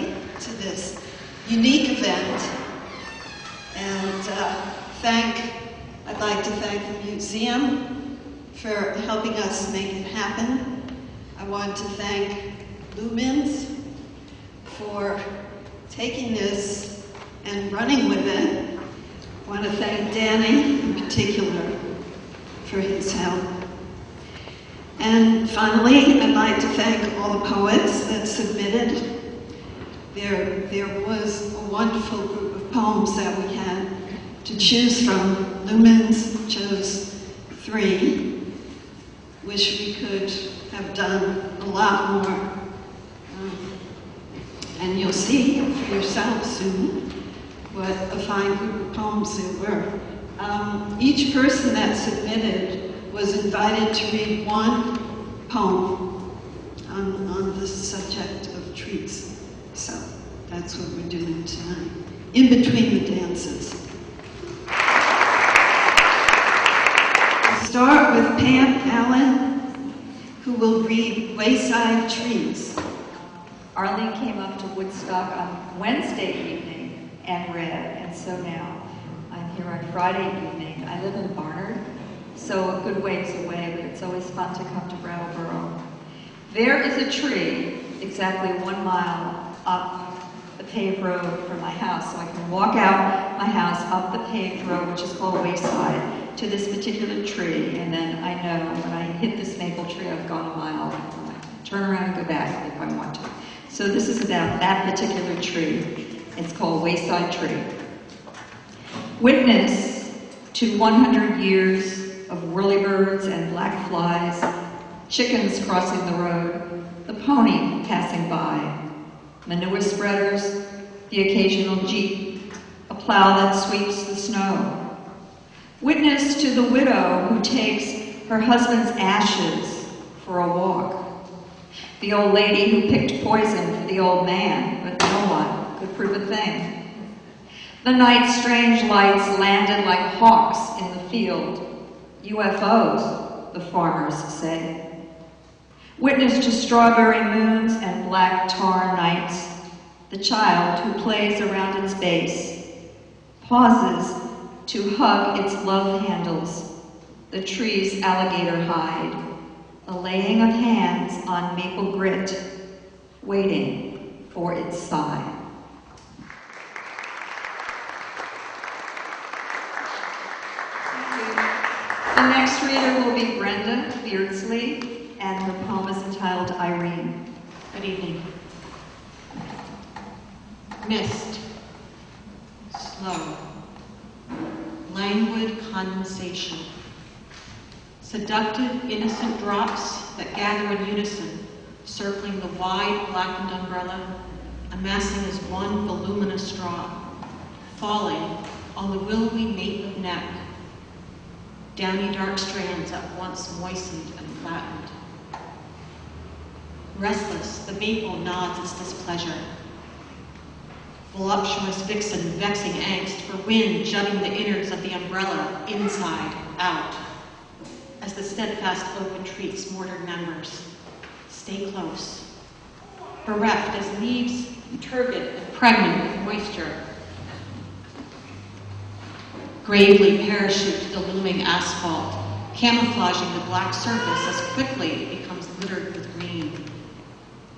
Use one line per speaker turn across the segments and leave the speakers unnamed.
everybody to this unique event. And I'd like to thank the museum for helping us make it happen. I want to thank Lumens for taking this and running with it. I want to thank Danny in particular for his help. And finally, I'd like to thank all the poets that submitted. There was a wonderful group of poems that we had to choose from. Lumens chose 3. Wish we could have done a lot more. And you'll see for yourself soon what a fine group of poems there were. Each person that submitted was invited to read one poem on the subject of trees. So that's what we're doing tonight, in between the dances. We'll start with Pam Allen, who will read Wayside Trees.
Arlene came up to Woodstock on Wednesday evening and read, and so now I'm here on Friday evening. I live in Barnard, so a good ways away, but it's always fun to come to Brattleboro. There is a tree exactly 1 mile up the paved road from my house, so I can walk out my house up the paved road, which is called Wayside, to this particular tree, and then I know when I hit this maple tree, I've gone a mile, and I turn around and go back if I want to. So this is about that particular tree. It's called Wayside Tree. Witness to 100 years of whirlybirds and black flies, chickens crossing the road, the pony passing by, manure spreaders, the occasional jeep, a plow that sweeps the snow. Witness to the widow who takes her husband's ashes for a walk. The old lady who picked poison for the old man, but no one could prove a thing. The night's strange lights landed like hawks in the field. UFOs, the farmers say. Witness to strawberry moons and black tar nights. The child who plays around its base. Pauses to hug its love handles. The tree's alligator hide. A laying of hands on maple grit, waiting for its sigh. The next reader will be Brenda Beardsley, and her poem is entitled Irene.
Good evening. Mist, slow, languid condensation. Seductive, innocent drops that gather in unison, circling the wide, blackened umbrella, amassing as one voluminous straw, falling on the willowy nape of neck, downy dark strands at once moistened and flattened. Restless, the maple nods its displeasure. Voluptuous vixen vexing angst for wind jutting the innards of the umbrella inside, out. As the steadfast oak entreats mortared members, stay close. Bereft as leaves, turgid and pregnant with moisture. Gravely parachute to the looming asphalt, camouflaging the black surface as quickly it becomes littered with green.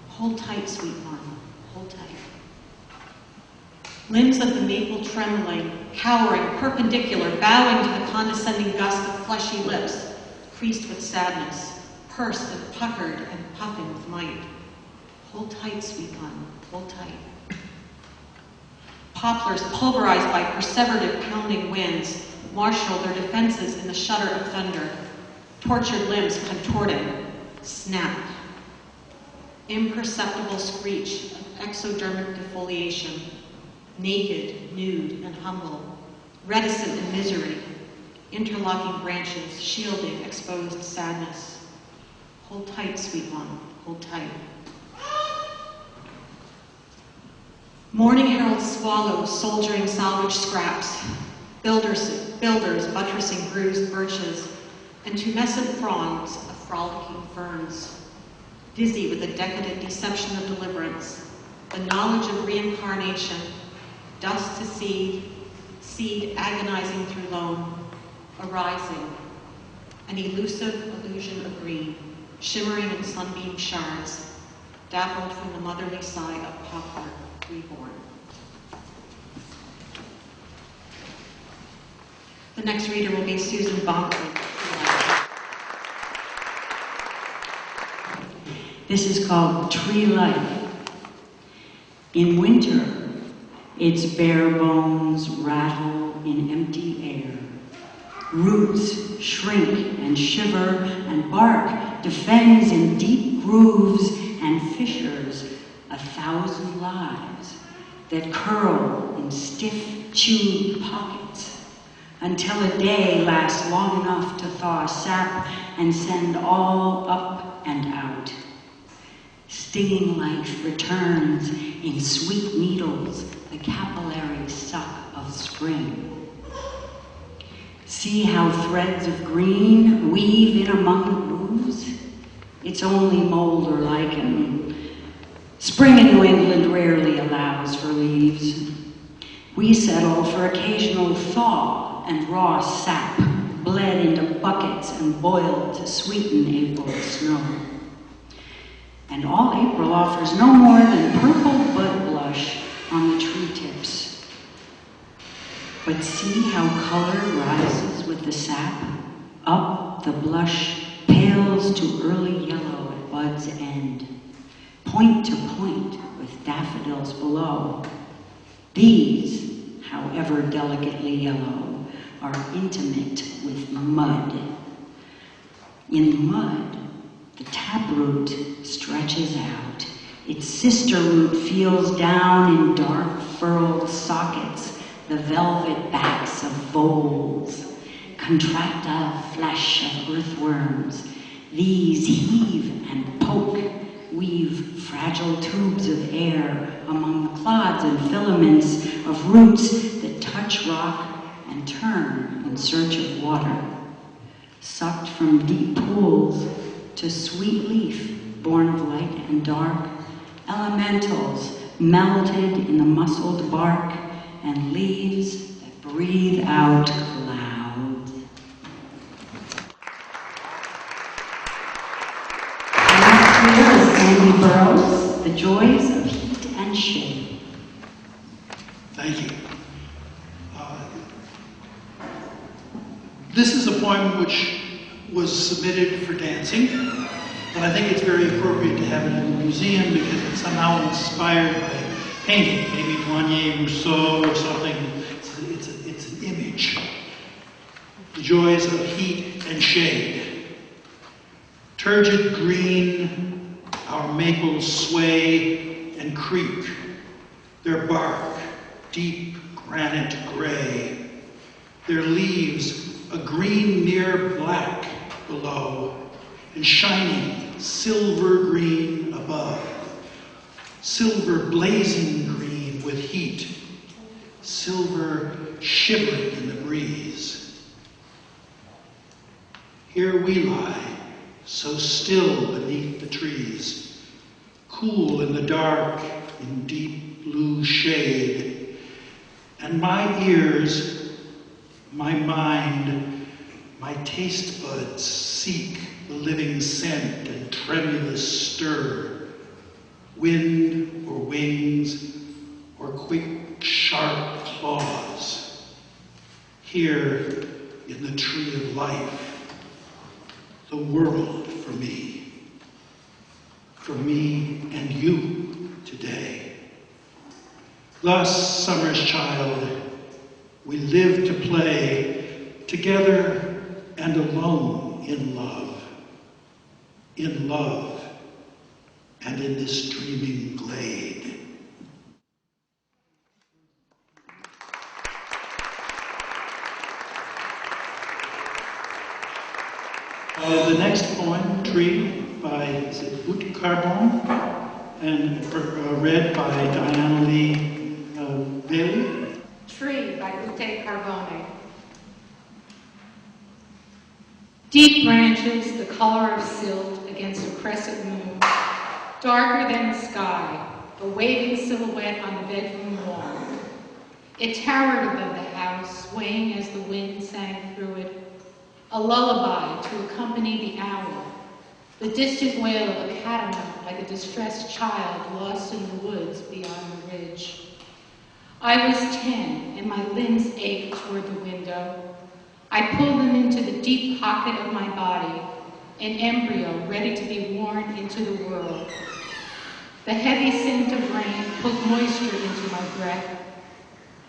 Hold tight, sweet one, hold tight. Limbs of the maple trembling, cowering, perpendicular, bowing to the condescending gust of fleshy lips, creased with sadness, pursed and puckered and puffing with might. Hold tight, sweet one, hold tight. Poplars pulverized by perseverative pounding winds marshal their defenses in the shudder of thunder, tortured limbs contorting, snap. Imperceptible screech of exodermic defoliation, naked, nude, and humble, reticent in misery, interlocking branches, shielding exposed sadness. Hold tight, sweet one, hold tight. Morning herald swallows soldiering salvage scraps, builders buttressing bruised birches, and tumescent fronds of frolicking ferns, dizzy with the decadent deception of deliverance, the knowledge of reincarnation, dust to seed, seed agonizing through loam, arising, an elusive illusion of green, shimmering in sunbeam shards, dappled from the motherly sigh of poplar reborn. The next reader will be Susan Bonkley.
This is called Tree Life. In winter, its bare bones rattle in empty air. Roots shrink and shiver, and bark defends in deep grooves and fissures 1,000 lives that curl in stiff, chewed pockets until a day lasts long enough to thaw sap and send all up and out. Stinging life returns in sweet needles, the capillary suck of spring. See how threads of green weave in among the grooves? It's only mold or lichen. Spring in New England rarely allows for leaves. We settle for occasional thaw and raw sap, bled into buckets and boiled to sweeten April's snow. And all April offers no more than purple bud blush on the tree tips. But see how color rises with the sap? Up the blush pales to early yellow at bud's end, point to point with daffodils below. These, however delicately yellow, are intimate with mud. In the mud, the taproot stretches out. Its sister root feels down in dark furrowed sockets the velvet backs of voles, contractile flesh of earthworms. These heave and poke, weave fragile tubes of air among the clods and filaments of roots that touch rock and turn in search of water. Sucked from deep pools to sweet leaf, born of light and dark, elementals melted in the muscled bark, and leaves that breathe out clouds. Last year is Andy Burroughs, The Joys of Heat and Shade.
Thank you. This is a poem which was submitted for dancing, but I think it's very appropriate to have it in the museum because it's somehow inspired by painting, maybe Mounier, Rousseau, or something. It's an image. The joys of heat and shade. Turgid green, our maples sway and creak, their bark deep granite gray, their leaves a green near black below, and shining silver green above, silver blazing green with heat, silver shivering in the breeze. Here we lie, so still beneath the trees, cool in the dark, in deep blue shade, and my ears, my mind, my taste buds seek the living scent and tremulous stir, wind or wings or quick sharp claws. Here in the tree of life, the world for me and you today. Thus, summer's child, we live to play together and alone in love and in this dreaming glade. The next poem, Tree, by Bout Carbon, and read by Diana Lee Bailey.
Tree by Ute Carbone. Deep branches, the color of silt against a crescent moon, darker than the sky, a waving silhouette on the bedroom wall. It towered above the house, swaying as the wind sang through it, a lullaby to accompany the owl, the distant wail of a catamount like a distressed child lost in the woods beyond the ridge. I was 10, and my limbs ached toward the window. I pulled them into the deep pocket of my body, an embryo ready to be born into the world. The heavy scent of rain pulled moisture into my breath.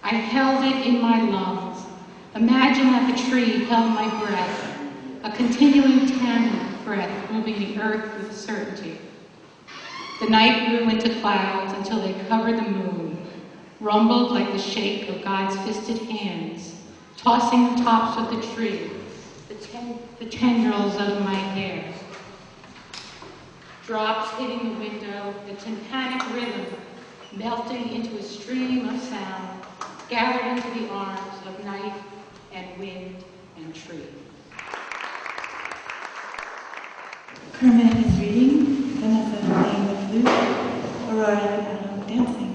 I held it in my lungs. Imagine that the tree held my breath, a continuing tandem of breath moving the earth with certainty. The night grew into clouds until they covered the moon, rumbled like the shake of God's fisted hands, tossing the tops of the tree, the tendrils of my hair. Drops hitting the window, the tympanic rhythm melting into a stream of sound, gathered into the arms of night and wind and tree.
Kermit is reading, Vanessa playing the flute, Aurora and Adam dancing.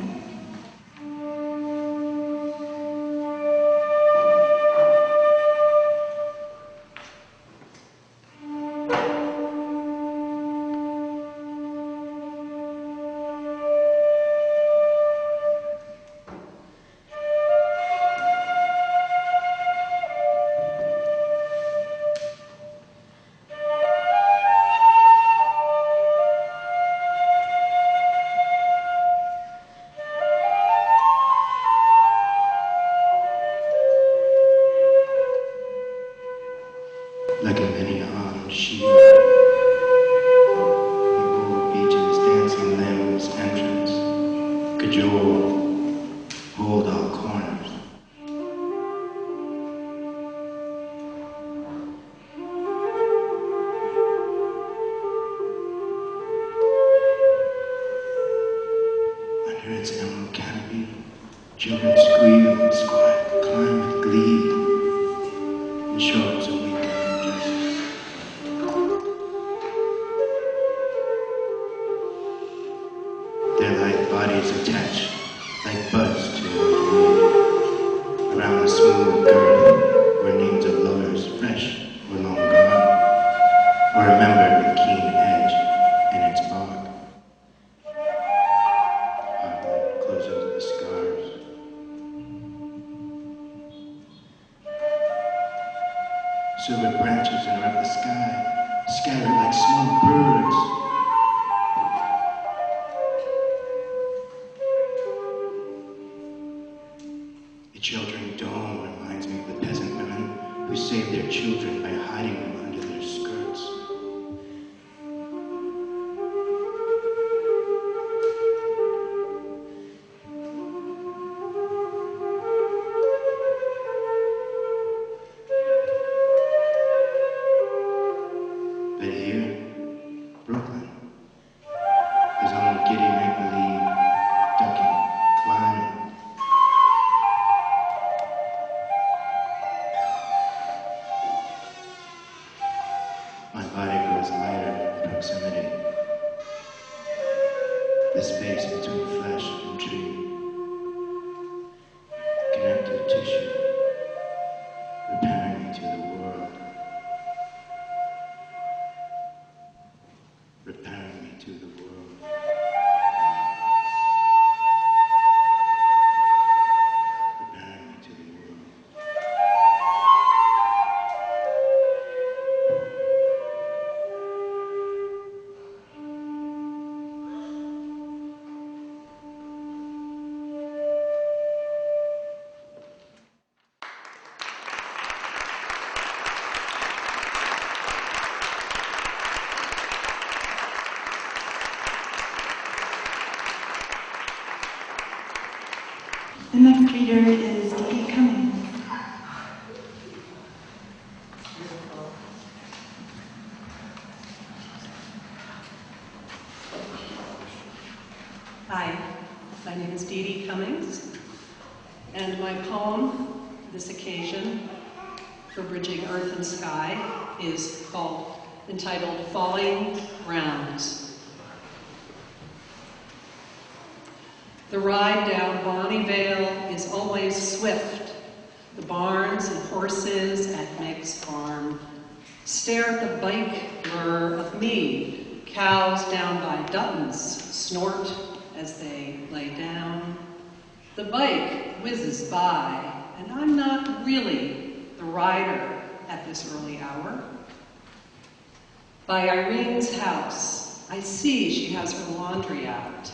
Like a many armed shield, behold beaches, dancing limbs, entrance, cajole, hold all corners. Under its emerald canopy, children squeal, squat, climb with glee, and shores awaken. Their light bodies attach like buds to a reed around the smooth girth where names of lovers fresh or long gone or remembered with keen edge in its bark. Heartland close over the scars. Silver branches interrupt the sky, scattered like small birds. The children dome reminds me of the peasant women who saved their children by hiding them under their skirts. But here, Brooklyn, is only giddy make-believe, ducking, climbing. My body grows lighter in proximity. The space between flesh and tree. Connective tissue, repairing me to the world. Repairing me to the world. Repairing me to the world.
The next reader is Dee Cummings.
Hi, my name is Dee Dee Cummings, and my poem, this occasion, for Bridging Earth and Sky, is entitled Falling Grounds. The ride down Bonnievale is always swift. The barns and horses at Meg's farm stare at the bike blur of me. Cows down by Dutton's snort as they lay down. The bike whizzes by, and I'm not really the rider at this early hour. By Irene's house, I see she has her laundry out.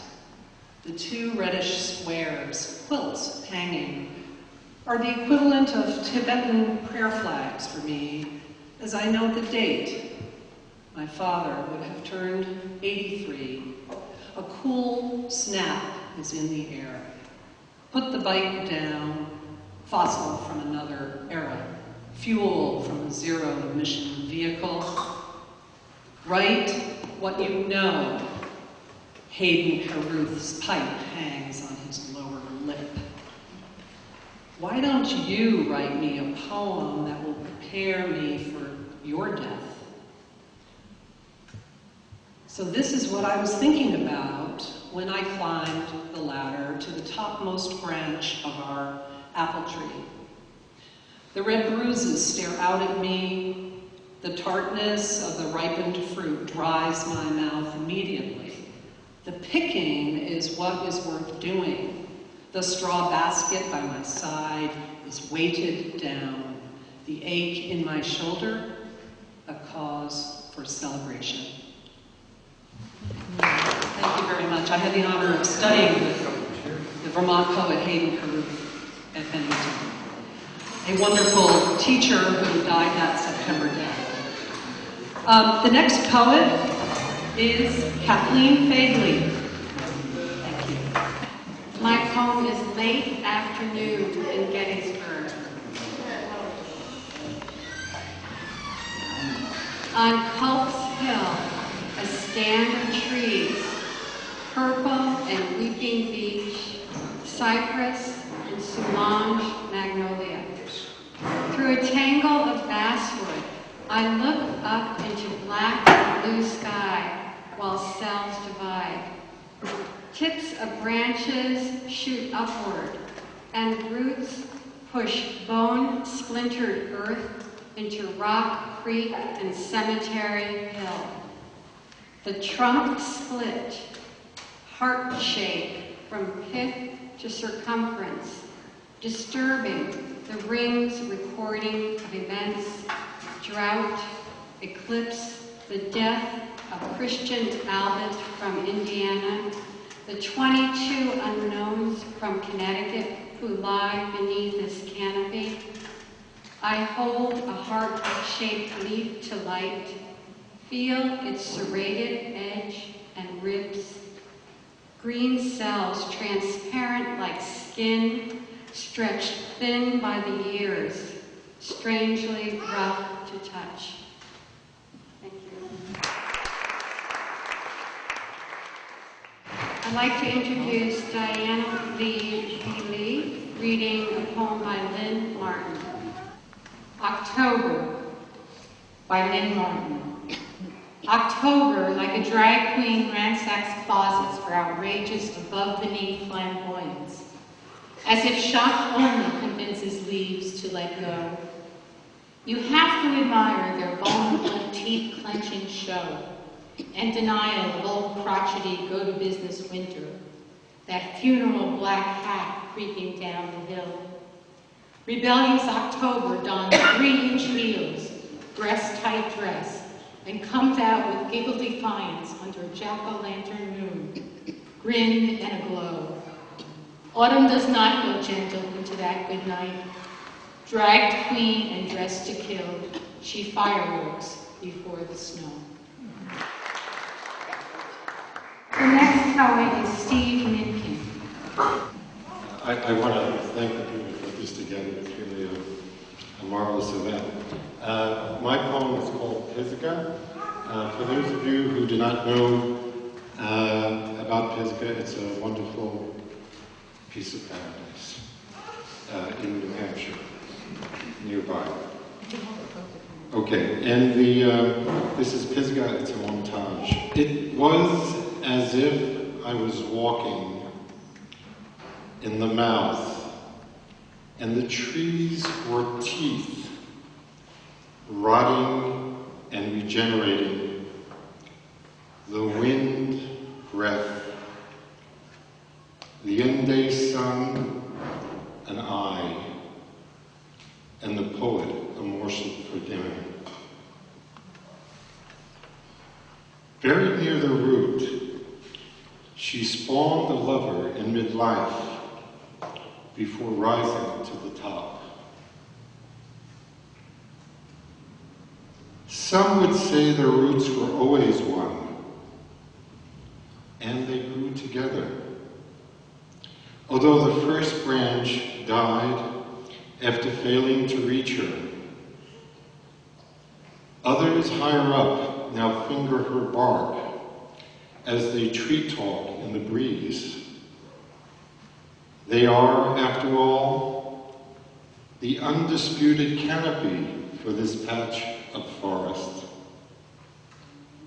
The 2 reddish squares, quilts hanging, are the equivalent of Tibetan prayer flags for me, as I note the date. My father would have turned 83. A cool snap is in the air. Put the bike down, fossil from another era, fuel from a zero-emission vehicle. Write what you know. Hayden Carruth's pipe hangs on his lower lip. Why don't you write me a poem that will prepare me for your death? So this is what I was thinking about when I climbed the ladder to the topmost branch of our apple tree. The red bruises stare out at me. The tartness of the ripened fruit dries my mouth immediately. The picking is what is worth doing. The straw basket by my side is weighted down. The ache in my shoulder, a cause for celebration. Thank you very much. I had the honor of studying with the Vermont poet Hayden Carruth at Bennington, a wonderful teacher who died that September day. The next poet is Kathleen Fagley. Thank you.
My poem is Late Afternoon in Gettysburg. On Culp's Hill, a stand of trees, purple and weeping beech, cypress and Soulange magnolia. Through a tangle of basswood, I look up into black and blue sky while cells divide. Tips of branches shoot upward, and roots push bone-splintered earth into Rock Creek and Cemetery Hill. The trunk split, heart-shaped from pith to circumference, disturbing the ring's recording of events, drought, eclipse, the death of Christian Albert from Indiana, the 22 unknowns from Connecticut who lie beneath this canopy. I hold a heart-shaped leaf to light, feel its serrated edge and ribs, green cells transparent like skin, stretched thin by the years, strangely rough to touch. Thank you. I'd like to introduce Diana Lee reading a poem by Lynn Martin. October by Lynn Martin. October, like a drag queen, ransacks closets for outrageous above-the-knee flamboyance, as if shock only convinces leaves to let go. You have to admire their vulnerable teeth-clenching show and denial of old crotchety go-to-business winter, that funeral black hat creeping down the hill. Rebellious October dons 3-inch heels, breast-tight dress, and comes out with giggle defiance under a jack-o'-lantern moon, grin and aglow. Autumn does not go gentle into that good night. Dragged queen and dressed to kill, she fireworks before the snow. The next poet is Steve Minkin.
I want to thank the people who put this together. It's really a marvelous event. My poem is called Pisgah. For those of you who do not know about Pisgah, it's a wonderful piece of paradise in New Hampshire, nearby. Okay, and this is Pisgah, it's a montage. It was as if I was walking in the mouth, and the trees were teeth, rotting and regenerating. The wind, breath, the end-day sun, an eye, and the poet a morsel for dinner. Buried near the root, she spawned a lover in midlife before rising to the top. Some would say their roots were always one, and they grew together. Although the first branch died after failing to reach her, others higher up now finger her bark as they tree talk in the breeze. They are, after all, the undisputed canopy for this patch of forest.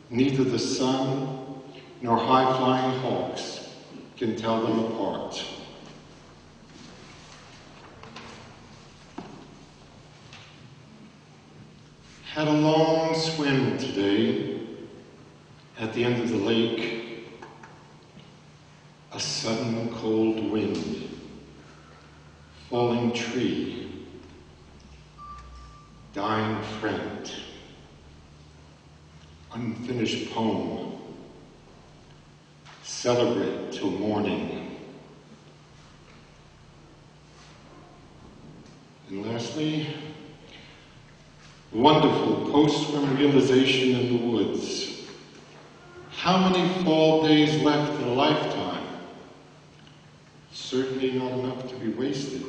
Neither the sun nor high-flying hawks can tell them apart. Had a long swim today. At the end of the lake, a sudden cold wind, falling tree, dying friend, unfinished poem, celebrate till morning. And lastly, wonderful post-swim realization in the woods. How many fall days left in a lifetime? Certainly not enough to be wasted.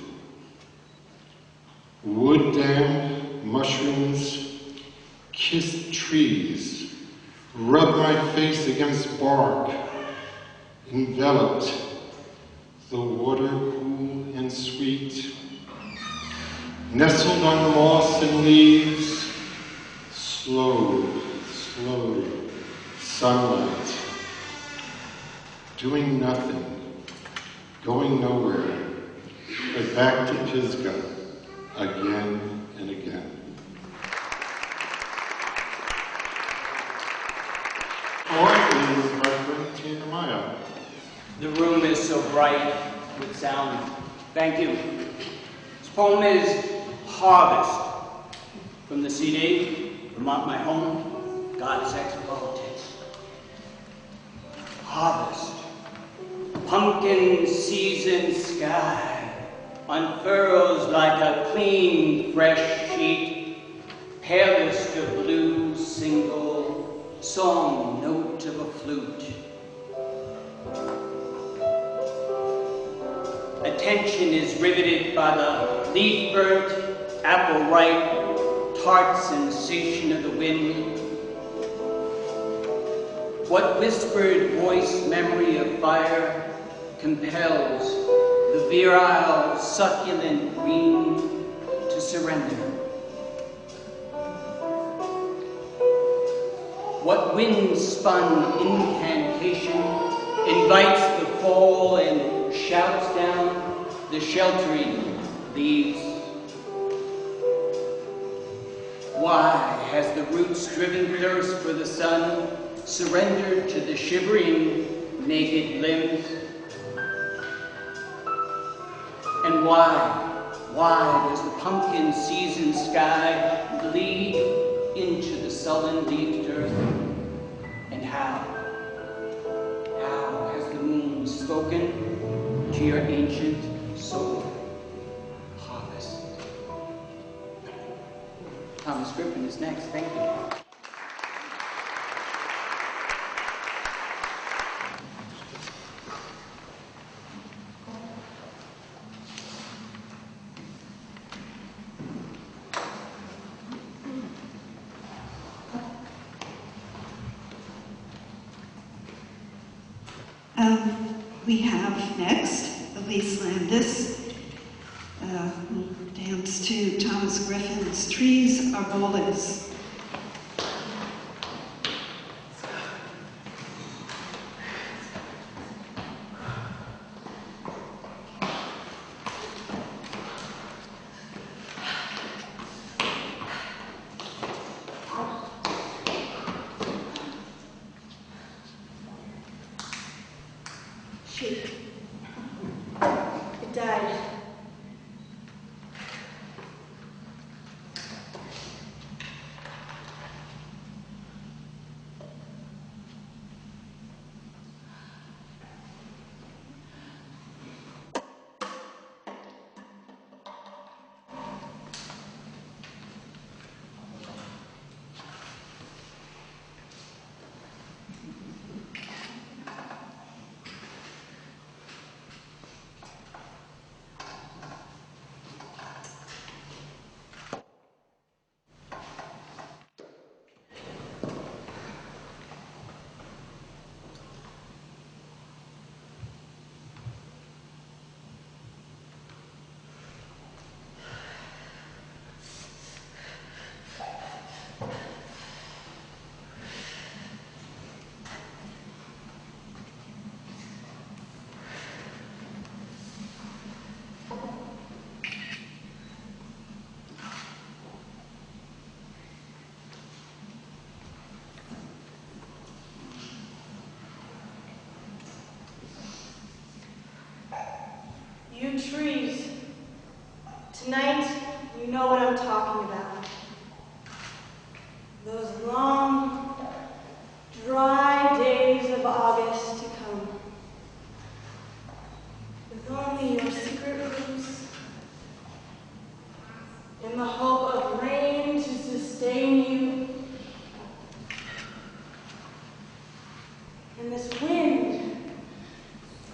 Wood dam, mushrooms, kissed trees, rub my face against bark, enveloped, the water cool and sweet, nestled on moss and leaves, slow, slow, sunlight, doing nothing, going nowhere, but back to Pisgah again and again. Fourth is my friend Tina Maya.
The room is so bright with sound. Thank you. This poem is Harvest, from the CD, Vermont My Home, God, Sex, Politics. Harvest, pumpkin season sky, unfurls like a clean, fresh sheet, palest of blue, single, song note of a flute. Attention is riveted by the leaf-burnt, apple-ripe, tart sensation of the wind. What whispered voice memory of fire compels the virile, succulent green to surrender? What wind-spun incantation invites the fall and shouts down the sheltering leaves? Why has the roots-driven thirst for the sun surrendered to the shivering, naked limbs? And why does the pumpkin season sky bleed into the sullen leafed earth? And how has the moon spoken to your ancient soul? Harvest. Thomas Griffin is next. Thank you.
We have next Elise Landis, who danced to Thomas Griffin's Trees Are Bolas.
excited. You trees, tonight you know what I'm talking about. Those long, dry days of August to come. With only your secret roots, in the hope of rain to sustain you. And this wind,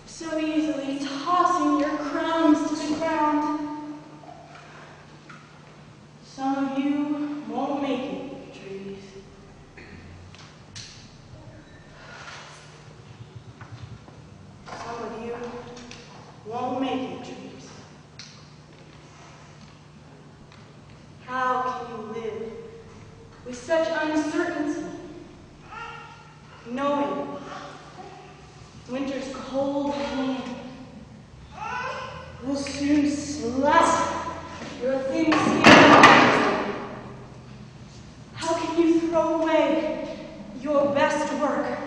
so easily tossing your crowns to the ground. Some of you won't make it, trees. Some of you won't make it, trees. How can you live with such uncertainty, knowing winter's cold hand will soon slice your thin skin? How can you throw away your best work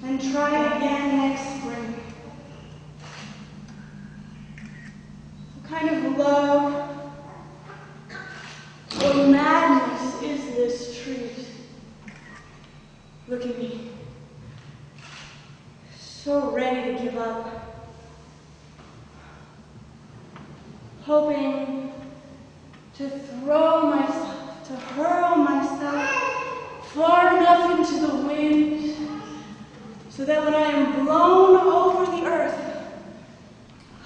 and try again next spring? What kind of love or madness is this, trees? Look at me. So ready to give up, hoping to hurl myself far enough into the wind so that when I am blown over the earth,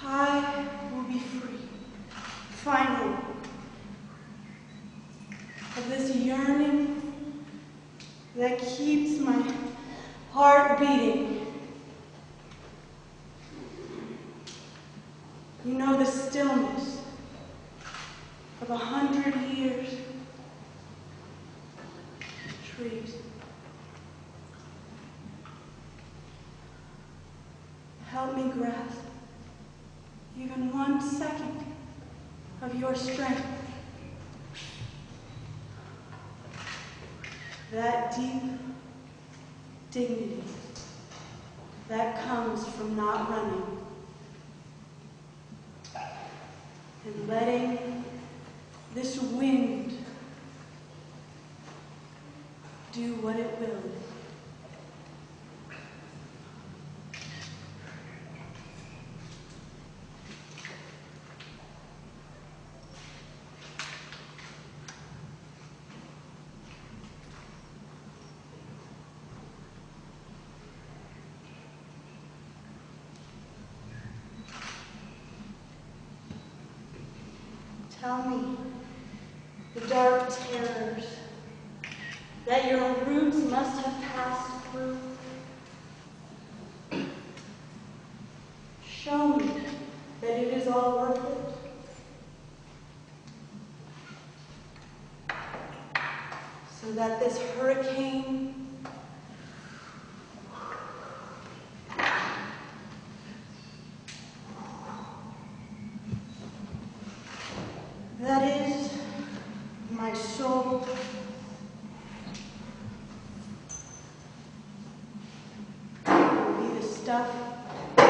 I will be free, finally, of this yearning that keeps my heart beating. You know the stillness of 100 years. Trees. Help me grasp even 1 second of your strength. That deep dignity that comes from not running. And letting this wind do what it will. Tell me the dark terrors that your roots must have passed through. Show me that it is all worth it, so that this hurricane that is my soul will be the stuff to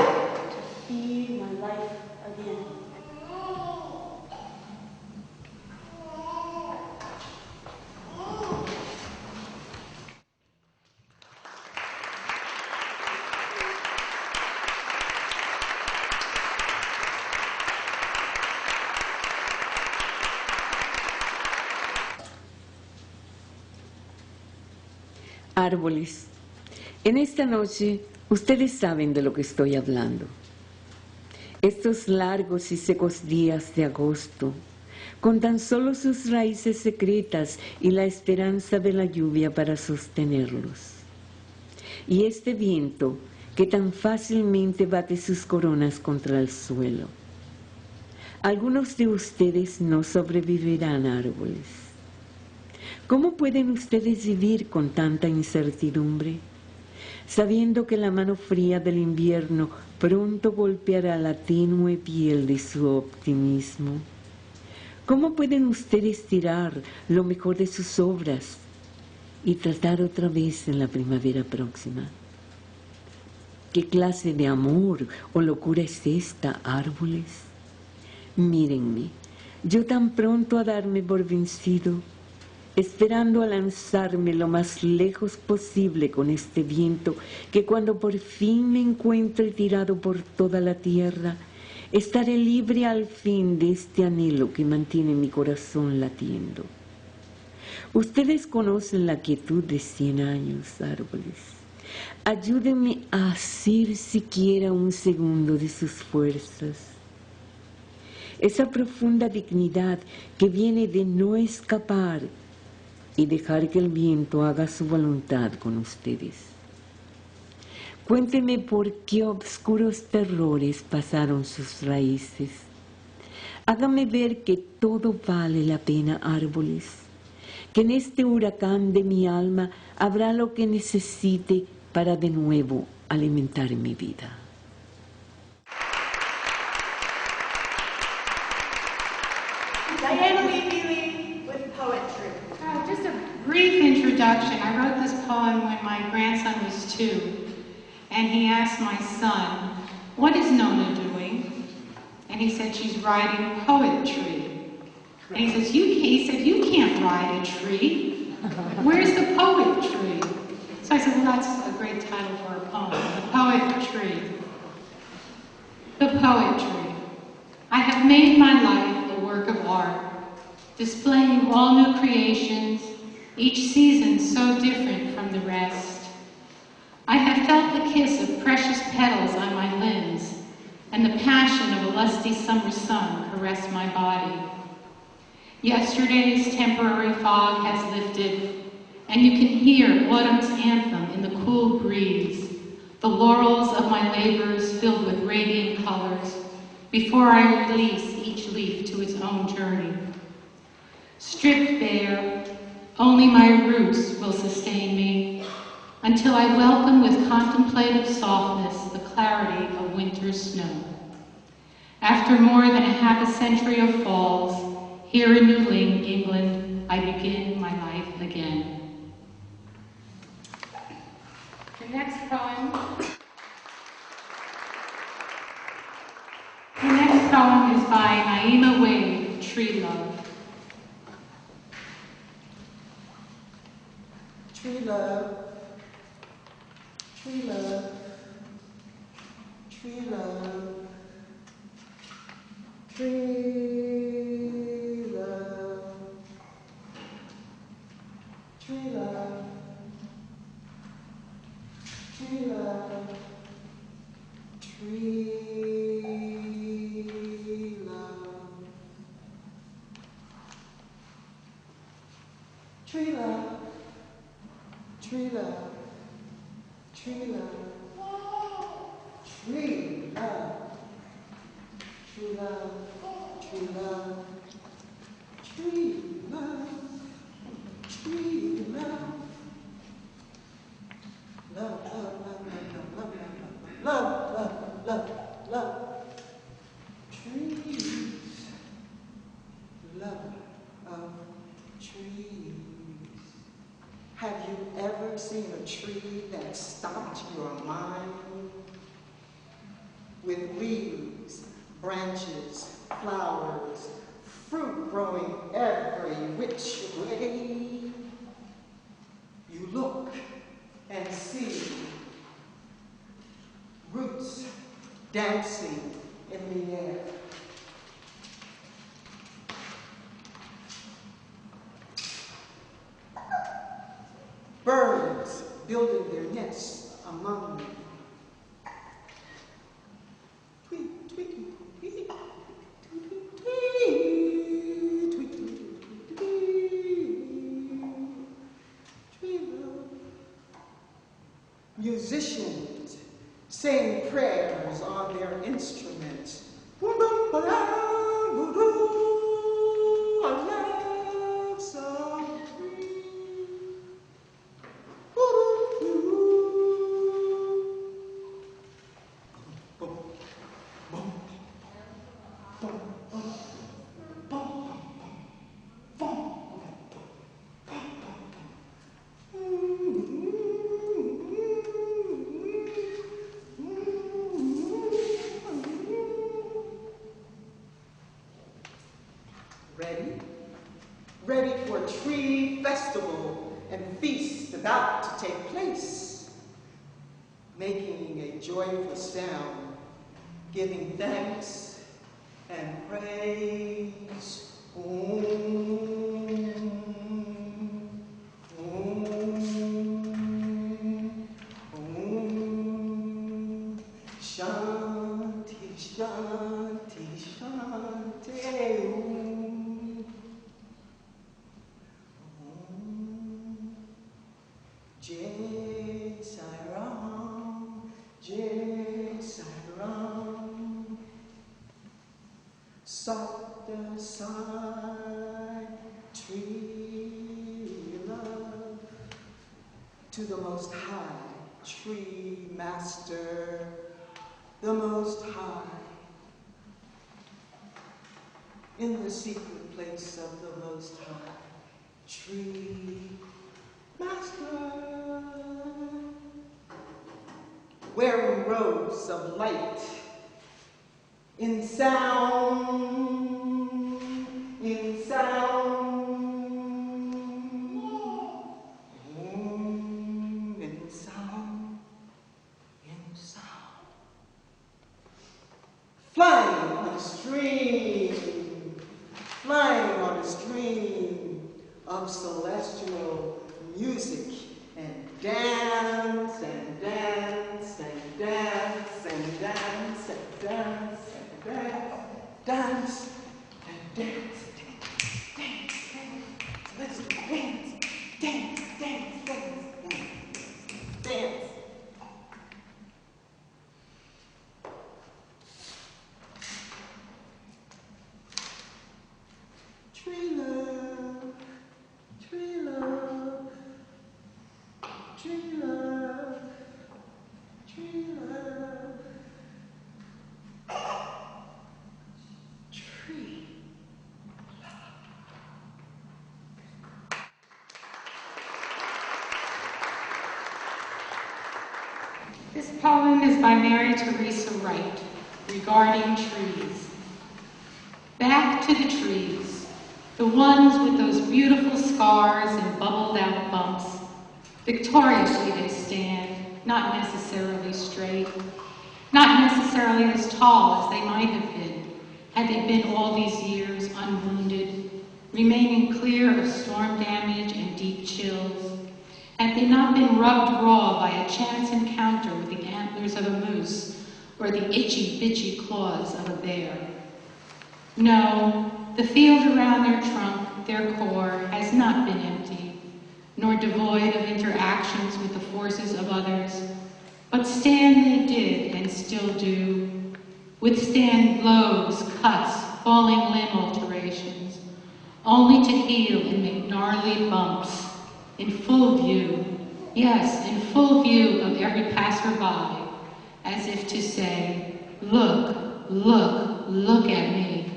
Árboles. En esta noche, ustedes saben de lo que estoy hablando. Estos largos y secos días de agosto, con tan solo sus raíces secretas y la esperanza de la lluvia para sostenerlos. Y este viento que tan fácilmente bate sus coronas contra el suelo. Algunos de ustedes no sobrevivirán, árboles. ¿Cómo pueden ustedes vivir con tanta incertidumbre, sabiendo que la mano fría del invierno pronto golpeará la tenue piel de su optimismo? ¿Cómo pueden ustedes tirar lo mejor de sus obras y tratar otra vez en la primavera próxima? ¿Qué clase de amor o locura es esta, árboles? Mírenme, yo tan pronto a darme por vencido, esperando a lanzarme lo más lejos posible con este viento, que cuando por fin me encuentre tirado por toda la tierra, estaré libre al fin de este anhelo que mantiene mi corazón latiendo. Ustedes conocen la quietud de 100 años, árboles. Ayúdenme a hacer siquiera un segundo de sus fuerzas. Esa profunda dignidad que viene de no escapar y dejar que el viento haga su voluntad con ustedes. Cuéntenme por qué obscuros terrores pasaron sus raíces. Háganme ver que todo vale la pena, árboles, que en este huracán de mi alma habrá lo que necesite para de nuevo alimentar mi vida.
Diana Lee with poetry.
Just a brief introduction. I wrote this poem when my grandson was 2, and he asked my son, "What is Nona doing?" And he said, "She's writing poetry." And he says, "You can't write a tree. Where's the poetry?" So I said, "Well, that's a great title for a poem, The Poetry." The poetry. I have made my life a work of art, displaying all new creations, each season so different from the rest. I have felt the kiss of precious petals on my limbs, and the passion of a lusty summer sun caress my body. Yesterday's temporary fog has lifted, and you can hear autumn's anthem in the cool breeze, the laurels of my labors filled with radiant colors, before I release each leaf to its own journey. Stripped bare, only my roots will sustain me, until I welcome with contemplative softness the clarity of winter's snow. After more than a half a century of falls, here in New England, I begin my life again. The next poem is by Naima Wade, Tree Love.
Tree love, tree love, tree love, tree love, tree love, tree love, tree love, tree love. Tree love, tree love, tree love, tree love, tree love, tree love, tree love, love, love, love, love, love, love, love, love, trees, love of trees. Have you ever seen a tree that stopped your mind? With leaves branches, flowers, fruit growing every which way. You look and see roots dancing in the air. Birds building their nests among them. Tweet, tweet, tweet, tweet, tweet, tweet, tweet, tweet. Musicians saying prayers on their instruments. A love so free. Ready for a tree festival and feast about to take place, making a joyful sound, giving thanks and praise. Shanti, shanti, shanti. Jai Sai Ram, Jai Sai Ram. Sapta Sai, tree love. To the Most High, tree master, the Most High. In the secret place of the Most High, tree master, wearing robes of light, in sound, in sound, in sound, in sound, flying on a stream, flying on a stream of celestial music and dance and dance and dance and dance and dance and dance, dance and dance, dance, dance, let's dance, dance, dance, dance, dance. Tree love, tree love. Tree love, tree love, tree love.
This poem is by Mary Teresa Wright, regarding trees. Back to the trees, the ones with those beautiful scars and bubbled out bumps. Victoriously they stand, not necessarily straight, not necessarily as tall as they might have been, had they been all these years unwounded, remaining clear of storm damage and deep chills, had they not been rubbed raw by a chance encounter with the antlers of a moose or the itchy-bitchy claws of a bear. No, the field around their trunk, their core, has not been empty, nor devoid of interactions with the forces of others, but stand they did and still do, withstand blows, cuts, falling limb alterations, only to heal and make gnarly bumps, in full view, yes, in full view of every passerby, as if to say, look, look, look at me,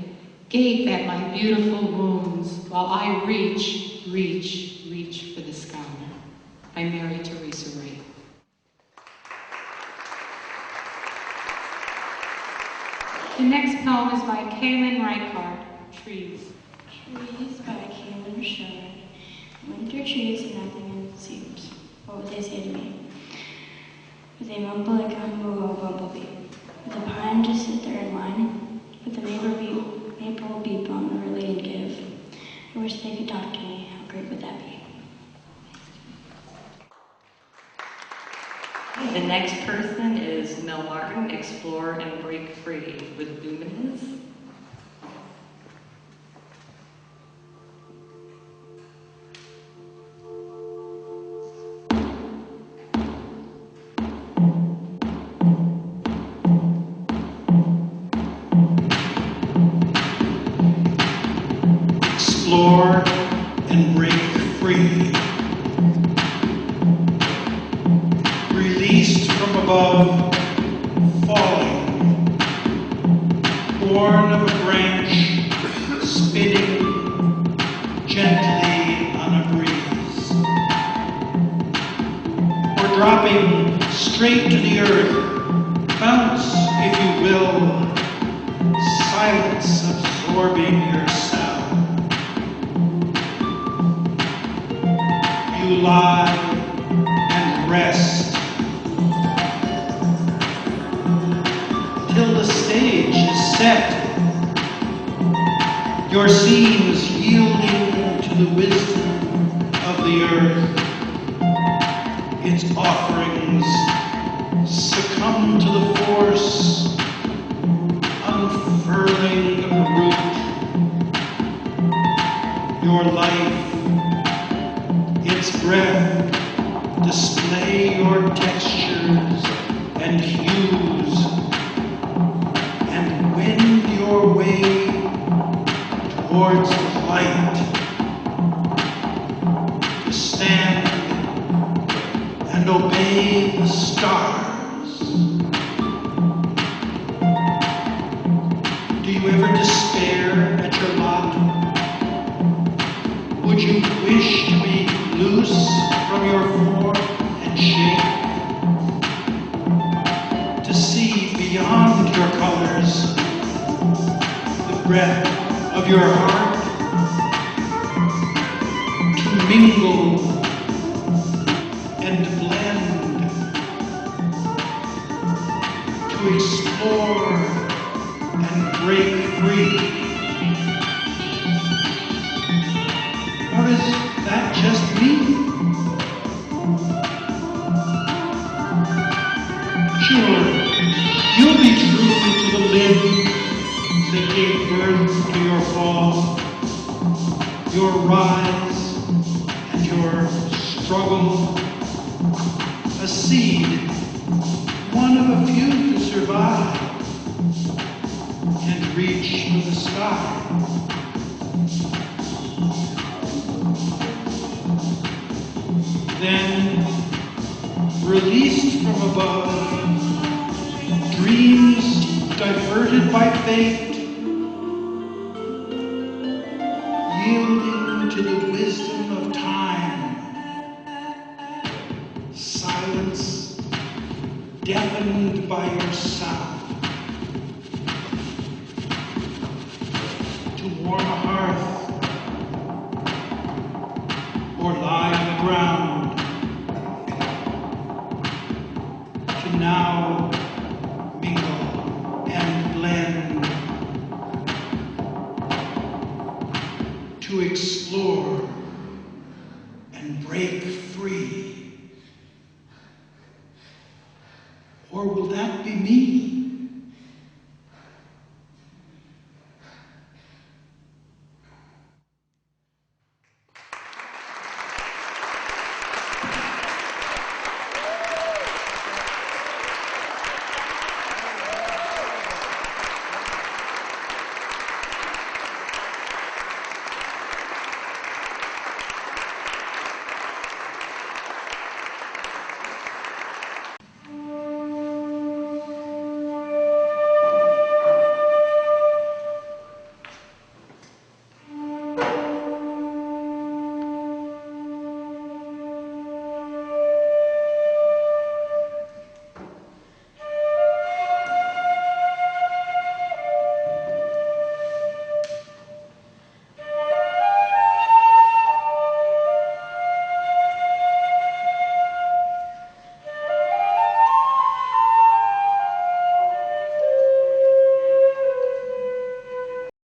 gape at my beautiful wounds, while I reach, reach, reach for the sky. By Mary Teresa Wright. The next poem is by Kaylin Reichardt, Trees.
Trees by Kaylin Schiller. Winter trees and nothing it seems. What would they say to me? Would they mumble like a humble bumblebee? Would the pine just sit there in line? Would the maple be blown early and give? I wish they could talk to me. How great would that be?
The next person is Mel Martin, Explore and Break Free with Luminous.
Explore and break free. Released from above, falling, born of a branch, spinning gently on a breeze, or dropping straight to the earth, bounce, if you will, silence absorbing your sound. You lie and rest till the stage is set, your scenes yielding to the wisdom of the earth. Its offerings succumb to the force, unfurling the root. Your life, its breath, display your textures and hues, and wend your way towards the light, to stand and obey the stars. Do you ever despair at your lot? Would you wish to be loose from your form and shape? To see beyond your colors, the breath of your heart, to mingle and blend, to explore and break free. Or is that just me? Sure, you'll be true to the limb that gave birth to your fall, your rise and your struggle. A seed, one of a few to survive and reach for the sky. Then, released from above, dreams diverted by fate, yielding to the wisdom of time, silence deafened by your sound, to warm a hearth or lie on the ground, to now mingle and blend, to explore and break free. Or will that be me?